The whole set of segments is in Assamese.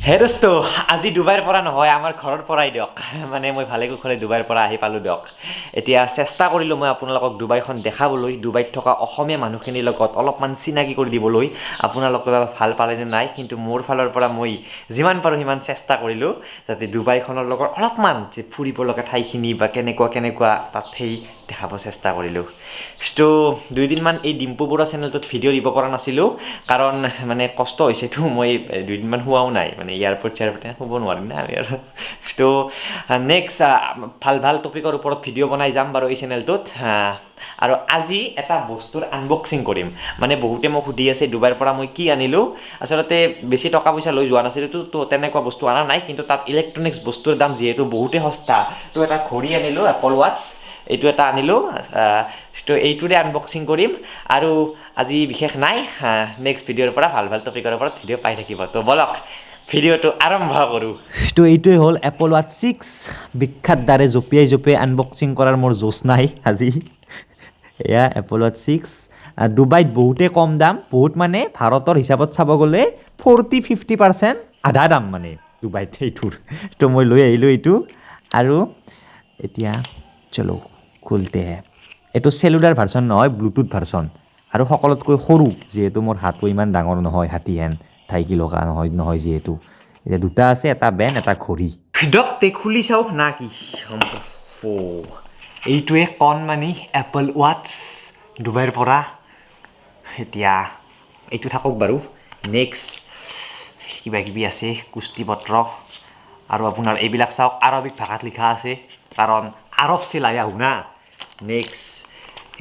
হে দোস্ত আজি ডুবাইৰ পৰা নহয় আমাৰ ঘৰৰ পৰাই দিয়ক মানে মই ভালে কুশলে ডুবাইৰ পৰা আহি পালোঁ দিয়ক এতিয়া চেষ্টা কৰিলোঁ মই আপোনালোকক ডুবাইখন দেখাবলৈ ডুবাইত থকা অসমীয়া মানুহখিনিৰ লগত অলপমান চিনাকি কৰি দিবলৈ আপোনালোকে ভাল পালেনে নাই কিন্তু মোৰ ফালৰ পৰা মই যিমান পাৰোঁ সিমান চেষ্টা কৰিলোঁ যাতে ডুবাইখনৰ লগত অলপমান যে ফুৰিব লগা ঠাইখিনি বা কেনেকুৱা তাত সেই দেখাব চেষ্টা কৰিলোঁ তো দুইদিনমান এই ডিম্পু বৰুৱা চেনেলটোত ভিডিঅ' দিব পৰা নাছিলোঁ কাৰণ মানে কষ্ট হৈছেতো মই দুইদিনমান হোৱাও নাই মানে এয়াৰপৰ্ট শুব নোৱাৰিম না আমি আৰু তো নেক্সট ভাল টপিকৰ ওপৰত ভিডিঅ' বনাই যাম বাৰু এই চেনেলটোত আৰু আজি এটা বস্তুৰ আনবক্সিং কৰিম মানে বহুতে মোক সুধি আছে ডুবাইৰ পৰা মই কি আনিলোঁ আচলতে বেছি টকা পইচা লৈ যোৱা নাছিলোঁ তো তেনেকুৱা বস্তু অনা নাই কিন্তু তাত ইলেক্ট্ৰনিক্স বস্তুৰ দাম যিহেতু বহুতে সস্তা তো এটা ঘড়ী আনিলোঁ এপল ৱাটচ এইটো এটা আনিলোঁ তো এইটোৰে আনবক্সিং কৰিম আৰু আজি বিশেষ নাই নেক্সট ভিডিঅ'ৰ পৰা ভাল টপিকৰ ওপৰত ভিডিঅ' পাই থাকিব তো বলক ভিডিঅ'টো আৰম্ভ কৰোঁ তো এইটোৱে হ'ল এপল ৱাটচ 6 বিখ্যাত দ্বাৰে জপিয়াই আনবক্সিং কৰাৰ মোৰ জোচ নাই আজি এয়া এপল ৱাটচ 6 ডুবাইত বহুতে কম দাম বহুত মানে ভাৰতৰ হিচাপত চাব গ'লে 40-50% আধা দাম মানে ডুবাইত এইটোৰ তো মই লৈ আহিলোঁ এইটো আৰু এতিয়া চলো খুলতে হে এইটো চেলুলাৰ ভাৰ্চন নহয় ব্লুটুথ ভাৰ্চন আৰু সকলোতকৈ সৰু যিহেতু মোৰ হাতটো ইমান ডাঙৰ নহয় হাতী হেন ঠাইকি লগা নহয় যিহেতু এতিয়া দুটা আছে এটা বেন এটা ঘড়ী দকতে খুলি চাওঁ না কি এইটোৱে কণমানি এপল ৱাটচ ডুবাইৰ পৰা এতিয়া এইটো থাকক বাৰু নেক্সট কিবাকিবি আছে কুস্তি পত্ৰ আৰু আপোনাৰ এইবিলাক চাওক আৰবিক ভাষাত লিখা আছে কাৰণ আৰব চিলাই আহোঁ না নেক্সট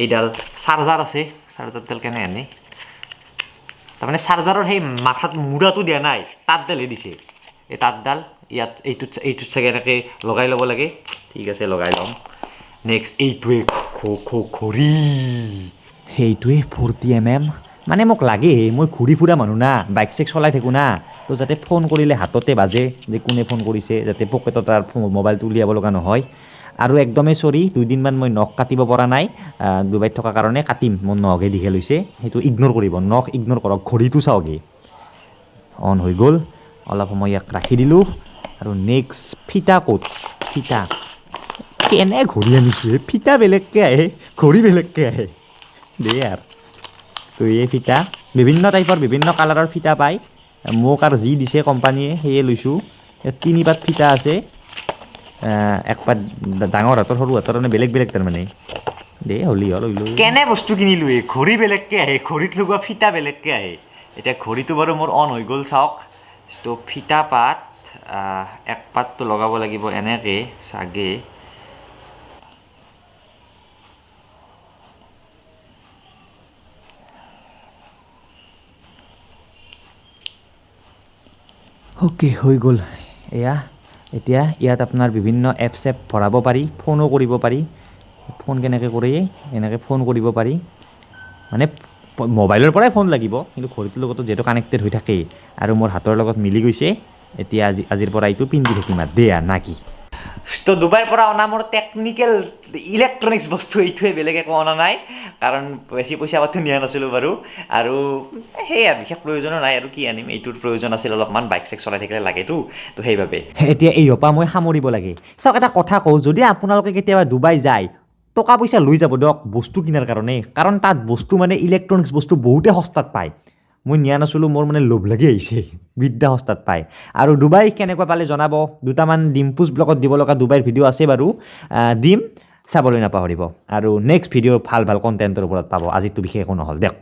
এইডাল চাৰ্জাৰ আছে চাৰ্জাৰডাল কেনে আনি তাৰমানে চাৰ্জাৰৰ সেই মাথাত মূৰাটো দিয়া নাই তাঁতডালহে দিছে এই তাঁতডাল ইয়াত এইটোত চাগে এনেকৈ লগাই ল'ব লাগে ঠিক আছে লগাই ল'ম নেক্সট এইটোৱে ঘড়ী সেইটোৱে 40mm মানে মোক লাগে মই ঘূৰি ফুৰা মানুহ না বাইক চাইক চলাই থাকোঁ না তো যাতে ফোন কৰিলে হাততে বাজে যে কোনে ফোন কৰিছে যাতে পকেটত তাৰ মোবাইলটো উলিয়াব লগা নহয় আৰু একদমেই চৰি দুইদিনমান মই নখ কাটিব পৰা নাই ডুবাইত থকা কাৰণে কাটিম মোৰ নখে দীঘল হৈছে সেইটো ইগন'ৰ কৰিব নখ ইগন'ৰ কৰক ঘড়ীটো চাওঁগে অন হৈ গ'ল অলপ সময় ইয়াক ৰাখি দিলোঁ আৰু নেক্সট ফিতা ক'ত ফিতা কেনে ঘড়ী আনিছোঁ ফিতা বেলেগকৈ আহে ঘড়ী বেলেগকৈ আহে দেই আৰু তো এই ফিতা বিভিন্ন টাইপৰ বিভিন্ন কালাৰৰ ফিতা পায় মোক আৰু যি দিছে কোম্পানীয়ে সেয়ে লৈছোঁ ইয়াত 3 পাত ফিতা আছে এক পাত ডাঙৰ হাতৰ সৰু হাতৰ মানে বেলেগ তাৰমানে দেই হ'লি হ'ল কেনে বস্তু কিনিলোঁ এই ঘড়ী বেলেগকৈ আহে ঘড়ীত লগোৱা ফিতা বেলেগকৈ আহে এতিয়া ঘড়ীটো বাৰু মোৰ অন হৈ গ'ল চাওক তো ফিতা পাত এক পাতটো লগাব লাগিব এনেকৈ চাগে অ'কে হৈ গ'ল এয়া এতিয়া ইয়াত আপোনাৰ বিভিন্ন এপছ ভৰাব পাৰি ফোনো কৰিব পাৰি ফোন কেনেকৈ কৰে এনেকৈ ফোন কৰিব পাৰি মানে মোবাইলৰ পৰাই ফোন লাগিব কিন্তু ঘড়ীটোৰ লগতো যিহেতু কানেক্টেড হৈ থাকে আৰু মোৰ হাতৰ লগত মিলি গৈছে এতিয়া আজিৰ পৰা এইটো পিন্ধি থাকিম আৰু দেই না কি তো ডুবাইৰ পৰা অনা মোৰ টেকনিকেল ইলেক্ট্ৰনিক্স বস্তু এইটোৱে বেলেগ একো অনা নাই কাৰণ বেছি পইচা পাতি নিয়া নাছিলোঁ বাৰু আৰু সেয়া বিশেষ প্ৰয়োজনো নাই আৰু কি আনিম এইটোৰ প্ৰয়োজন আছিল অলপমান বাইক চাইক চলাই থাকিলে লাগেতো তো সেইবাবে এতিয়া এই পৰা মই সামৰিব লাগে চাওক এটা কথা কওঁ যদি আপোনালোকে কেতিয়াবা ডুবাই যায় টকা পইচা লৈ যাব দিয়ক বস্তু কিনাৰ কাৰণে কাৰণ তাত বস্তু মানে ইলেক্ট্ৰনিক্স বস্তু বহুতে সস্তাত পায় মই নিয়া নাছিলোঁ মোৰ মানে লোভ লাগি আহিছে বিদ্যা সস্তাত পায় আৰু ডুবাই কেনেকুৱা পালে জনাব দুটামান ডিম্পুজ ব্লগত দিব লগা ডুবাইৰ ভিডিঅ' আছে বাৰু দিম চাবলৈ নাপাহৰিব আৰু নেক্সট ভিডিঅ' ভাল কণ্টেণ্টৰ ওপৰত পাব আজিতো বিশেষ একো নহ'ল দিয়ক